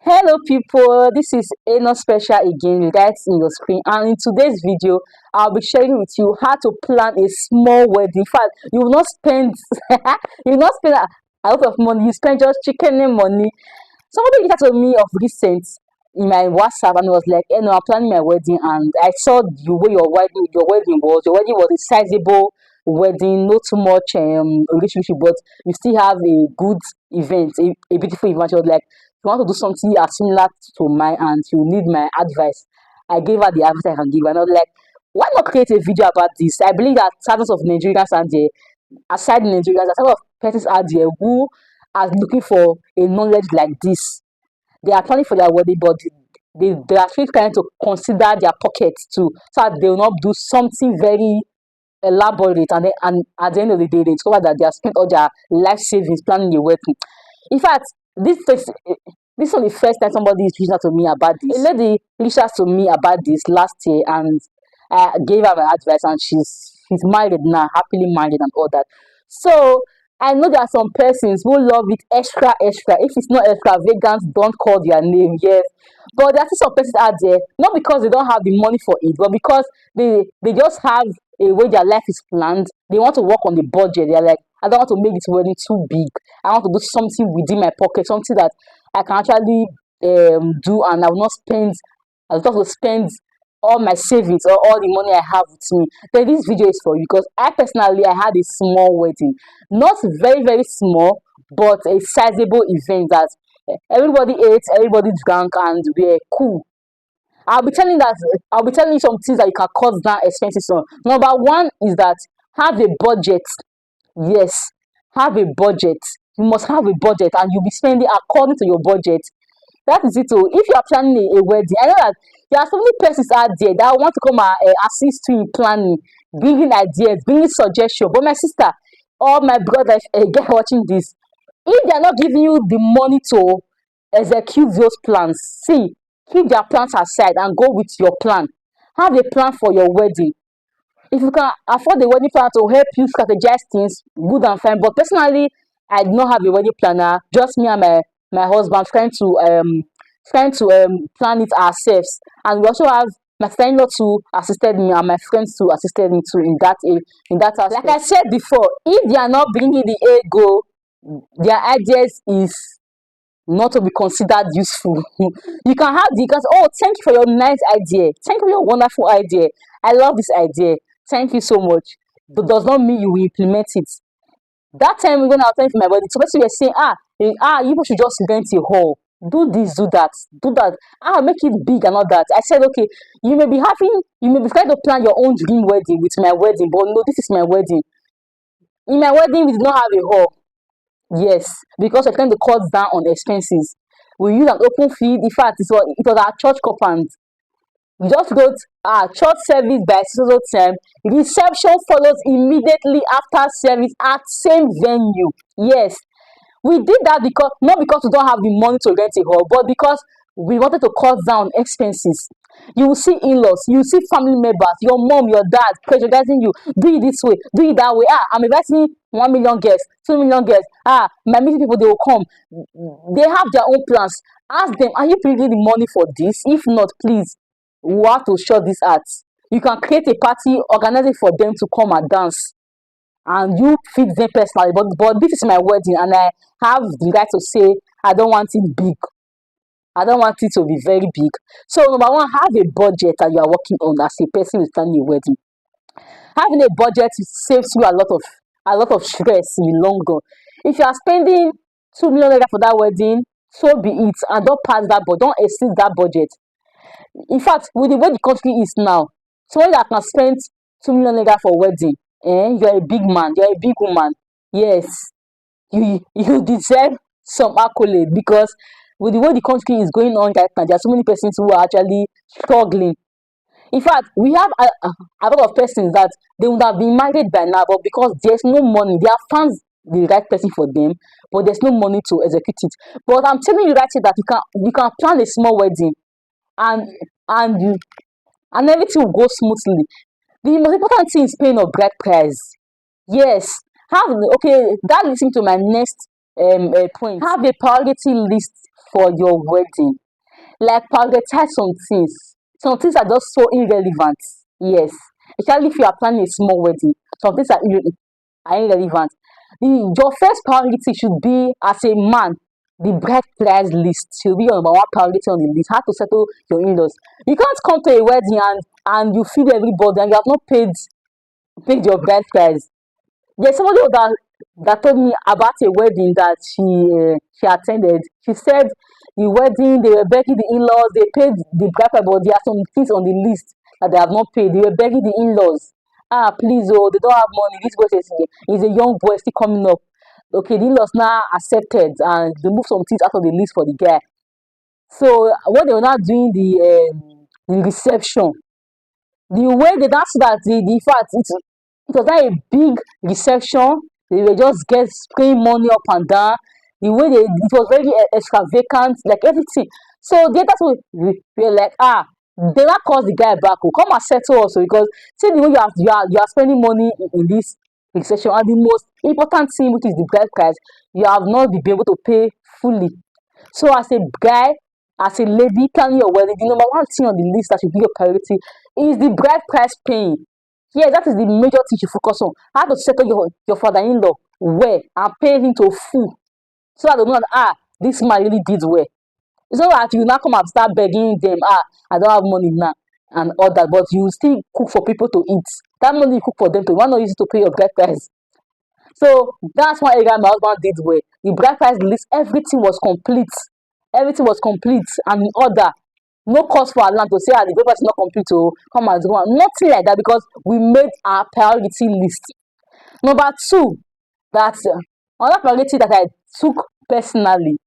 Hello people, this is Eno Special again, right in your screen, and in today's video I'll be sharing with you how to plan a small wedding. In fact, you will not spend you will not spend a lot of money, you spend just chicken and money. Somebody reached out to me of recent in my WhatsApp and was like, "Hey, no, I'm planning my wedding, and I saw the way your wedding was. Your wedding was a sizable wedding, not too much rich, but you still have a good event, a beautiful event." She was like, "You want to do something as similar to mine, and you need my advice." I gave her the advice I can give, and I was like, "Why not create a video about this?" I believe that thousands of Nigerians and there, aside Nigerians, a lot of persons out there who are looking for a knowledge like this. They are planning for their wedding, but they are actually trying to consider their pockets too, so that they will not do something very elaborate, and at the end of the day, they discover that they have spent all their life savings planning a wedding. In fact, this is not the first time somebody is reaching out to me about this. A lady reached out to me about this last year, and I gave her my advice, and she's married now, happily married and all that. So I know there are some persons who love it extra, extra. If it's not extravagant, don't call their name. Yes, but there are still some persons out there, not because they don't have the money for it, but because they just have a way their life is planned. They want to work on the budget. They're like, I don't want to make this wedding too big. I want to do something within my pocket, something that I can actually do, and I will not spend. I will just spend all my savings or all the money I have with me. Then this video is for you because I personally I had a small wedding, not very very small, but a sizable event that everybody ate, everybody drank, and we were cool. I'll be telling you some things that you can cut down expenses on. Number one is that have a budget. Yes, have a budget. You must have a budget, and you'll be spending according to your budget. That is it. Oh, if you are planning a wedding, I know that there are so many persons out there that want to come and assist you in planning, bringing ideas, bringing suggestions. But my sister or my brother, get watching this, if they are not giving you the money to execute those plans, see, keep their plans aside and go with your plan. Have a plan for your wedding. If you can afford a wedding planner to help you strategize things, good and fine. But personally, I do not have a wedding planner. Just me and my husband trying to plan it ourselves. And we also have my sister-in-law too assisted me, and my friends too assisted me too in that aspect. Like I said before, if they are not bringing the ego, their ideas is not to be considered useful. You can have the because, oh, thank you for your nice idea. Thank you for your wonderful idea. I love this idea. Thank you so much. But does not mean you will implement it. That time when I was telling for my body, so basically we're saying, you people should just rent a hall. Do this, do that. Make it big and all that. I said, okay, you may be trying to plan your own dream wedding with my wedding, but no, this is my wedding. In my wedding, we did not have a hall. Yes, because we're trying to cut down on expenses. We use an open field. In fact, it was our church compound. We just wrote church service by so time. Reception follows immediately after service at same venue. Yes, we did that because not because we don't have the money to rent a hall, but because we wanted to cut down expenses. You will see in-laws, you will see family members, your mom, your dad pressurizing you. Do it this way, do it that way. I'm inviting 1 million guests, 2 million guests. My meeting people they will come. They have their own plans. Ask them, are you bringing the money for this? If not, please, we have to shut this out. You can create a party, organize it for them to come and dance, and you feed them personally. But this is my wedding, and I have the right to say I don't want it big. I don't want it to be very big. So number one, have a budget that you are working on as a person who's planning a wedding. Having a budget saves you a lot of stress in the long run. If you are spending 2 million naira for that wedding, so be it, and don't pass that, but don't exceed that budget. In fact, with the way the country is now, someone that can spend 2 million naira for wedding, you're a big man, you're a big woman. Yes, you deserve some accolade because with the way the country is going on right now, there are so many persons who are actually struggling. In fact, we have a lot of persons that they would have been married by now, but because there's no money, they have found the right person for them, but there's no money to execute it. But I'm telling you right here that you can plan a small wedding, and and you and everything will go smoothly. The most important thing is paying of bride price. Yes, have okay. That leads me to my next point. Have a priority list for your wedding. Like prioritize some things are just so irrelevant. Yes, especially if you are planning a small wedding, some things are irrelevant. Your first priority should be, as a man, the bride price list should be your number one priority on the list. How to settle your in-laws. You can't come to a wedding and you feed everybody and you have not paid your bride price. There's somebody that told me about a wedding that she attended. She said the wedding, they were begging the in-laws, they paid the bride price, but there are some things on the list that they have not paid. They were begging the in-laws, please, oh, they don't have money. This boy is a young boy still coming up. Okay, the in-laws now accepted and they moved some things out of the list for the guy. So what they were now doing, the reception, the way they danced, that the fact it was not a big reception. They were just get spraying money up and down. The way it was very extravagant, like everything. So the others were like, they not call the guy back. Oh, come and settle also, because see the way you are spending money in this reception, and the most important thing, which is the bride price, you have not been able to pay fully. So as a guy, as a lady planning your wedding, the number one thing on the list that should be your priority is the bride price paying. Yes, that is the major thing you focus on. How to settle your father-in-law well and pay him to full, so that they know that, this man really did well. It's not that you now come and start begging them, I don't have money now and all that, but you still cook for people to eat. That money you cook for them to, why not use it to pay your bride price? So that's one area my husband did well. The bride price list, everything was complete. Everything was complete and in order. No cause for alarm to say, the paper is not complete, to come and go. Nothing like that, because we made our priority list. Number two, that another priority that I took personally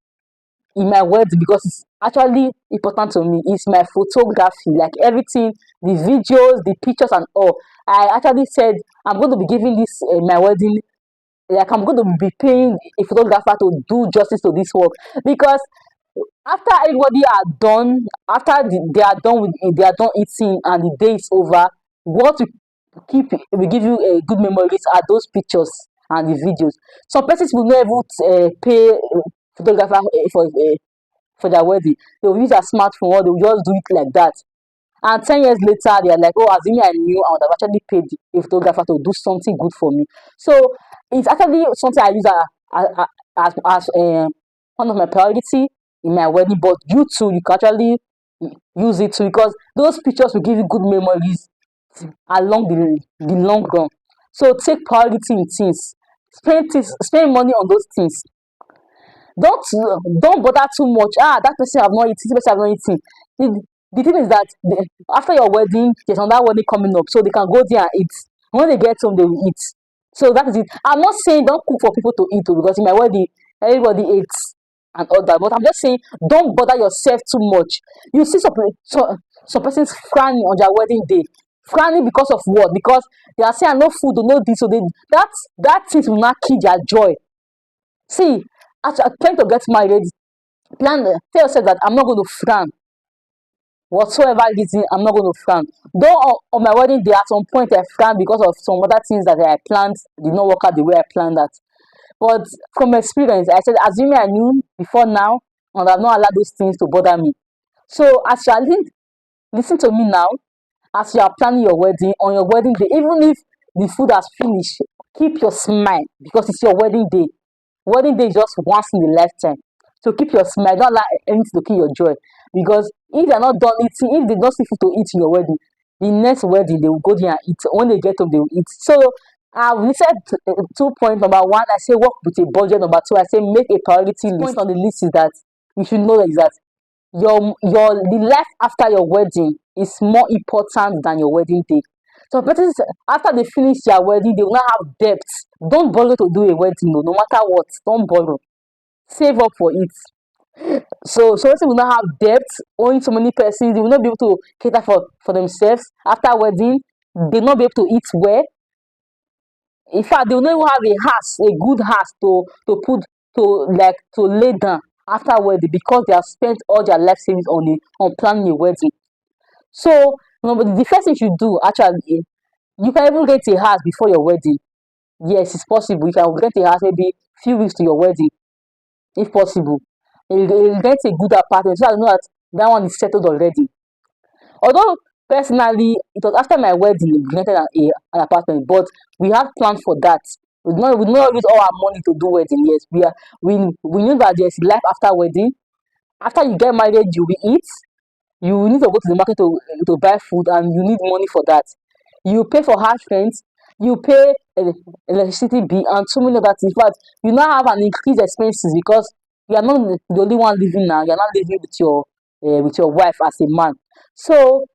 in my wedding, because it's actually important to me, is my photography. Like everything, the videos, the pictures, and all. I actually said I'm going to be giving this my wedding, like I'm going to be paying a photographer to do justice to this work, because after everybody are done, after they are done with they are done eating and the day is over, what will give you a good memories are those pictures and the videos. Some persons will not even pay photographer for their wedding. They will use their smartphone, or they will just do it like that. And 10 years later, they are like, oh, assuming I knew, I would have actually paid a photographer to do something good for me. So it's actually something I use as one of my priority in my wedding. But you too, you can actually use it too, because those pictures will give you good memories along the long run. So take priority in things. Spend money on those things. Don't bother too much. That person have not eaten, this person have not eaten. The thing is that after your wedding, there's another wedding coming up, so they can go there and eat. When they get home, they will eat. So that is it. I'm not saying don't cook for people to eat, oh, because in my wedding, everybody eats and all that. But I'm just saying, don't bother yourself too much. You see some persons frowning on their wedding day. Frowning because of what? Because they are saying no food, no this, so that thing will not kill their joy. See, as you're trying to get married, tell yourself that I'm not going to frown. Whatsoever reason, I'm not going to frown. Though on my wedding day, at some point I frowned because of some other things that I planned did not work out the way I planned that. But from experience, I said, assuming I knew before now, and I've not allowed those things to bother me. So as you are listen to me now, as you are planning your wedding, on your wedding day, even if the food has finished, keep your smile, because it's your wedding day. Wedding day is just once in a lifetime. So keep your smile. Don't allow anything to kill your joy. Because if they're not done eating, if they don't see food to eat in your wedding, the next wedding they will go there and eat. When they get home, they will eat. So I've listed 2 points. Number one, I say work with a budget. Number two, I say make a priority list. Point on the list is that you should know is that your the life after your wedding is more important than your wedding day. So persons, after they finish their wedding, they will not have debts. Don't borrow to do a wedding, no matter what. Don't borrow. Save up for it. So person will not have debts owing to many persons. They will not be able to cater for themselves after wedding. They will not be able to eat well. In fact, they will not even have a house, a good house to put to to lay down after wedding, because they have spent all their life savings on planning a wedding. So the first thing you should do actually, you can even rent a house before your wedding. Yes, it's possible. You can rent a house maybe few weeks to your wedding, if possible. He gets a good apartment, so I know that that one is settled already. Although personally, it was after my wedding we rented an apartment, but we had plans for that. We did not use all our money to do wedding. Yes, we knew that there's life after wedding. After you get married, you will eat. You need to go to the market to buy food, and you need money for that. You pay for house rent, you pay electricity bill, and so many other things. In fact, you now have an increased expenses because you are not the only one living now. You are not living with your wife as a man. So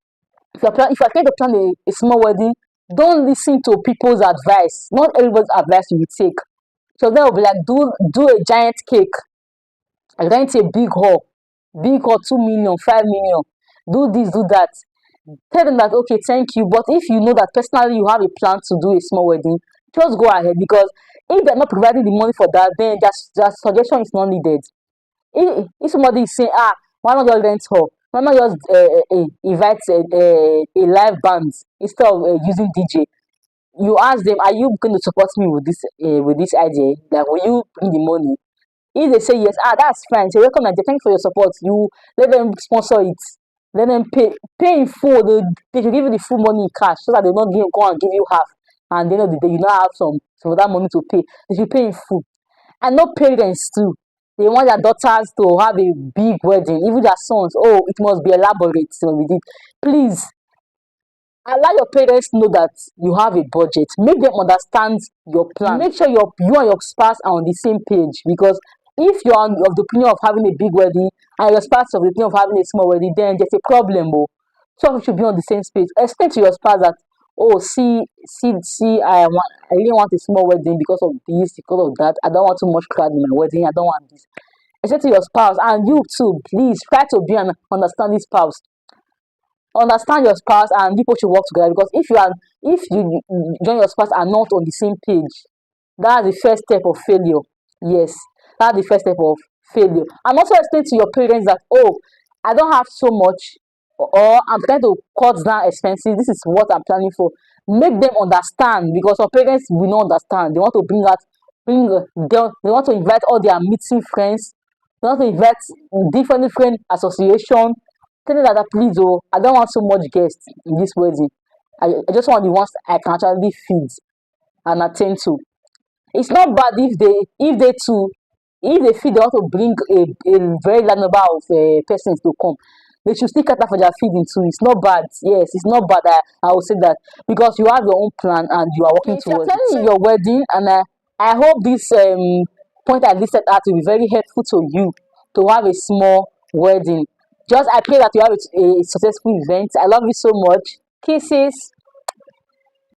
if you are trying to plan a small wedding, don't listen to people's advice. Not everybody's advice you will take. So they will be like, do a giant cake, rent a big hall, 2 million, 5 million. Do this, do that. Tell them that okay, thank you. But if you know that personally you have a plan to do a small wedding, just go ahead because if they're not providing the money for that, then just suggestion is not needed. If somebody is saying, why not just rent hall? Why not just invite a live band instead of using DJ? You ask them, are you going to support me with this idea? Like, will you bring the money? If they say yes, that's fine. Say welcome Nigeria, thank you for your support. You let them sponsor it. Let them pay in full. They should give you the full money in cash so that they will not go and give you half. And at the end of the day, you now have some of that money to pay. They should pay in full. And no parents too. They want their daughters to have a big wedding, even their sons. Oh, it must be elaborate. So we did. Please allow your parents know that you have a budget. Make them understand your plan. Make sure you and your spouse are on the same page because if you're of the opinion of having a big wedding and your spouse is of the opinion of having a small wedding, then there's a problem. Oh. So you should be on the same page. Explain to your spouse that oh see I really want a small wedding because of this, because of that. I don't want too much crowd in my wedding. I don't want this. Explain to your spouse and you too, please try to be an understanding spouse. Understand your spouse and people should work together because if you and your spouse are not on the same page, that's the first step of failure. Yes, that's the first step of failure. And also explain to your parents that oh, I don't have so much, or I'm trying to cut down expenses. This is what I'm planning for. Make them understand because some parents will not understand. They want to they want to invite all their meeting friends. They want to invite different association. Tell them that please oh, I don't want so much guests in this wedding. I just want the ones I can actually feed and attend to. It's not bad if they feel they want to bring a very large number of persons to come. They should still cater for their feeding too. It's not bad. Yes, it's not bad. I will say that because you have your own plan and you are working If you're towards it. planning Your wedding, and I hope this point I listed out will be very helpful to you to have a small wedding. Just I pray that you have a successful event. I love you so much. Kisses.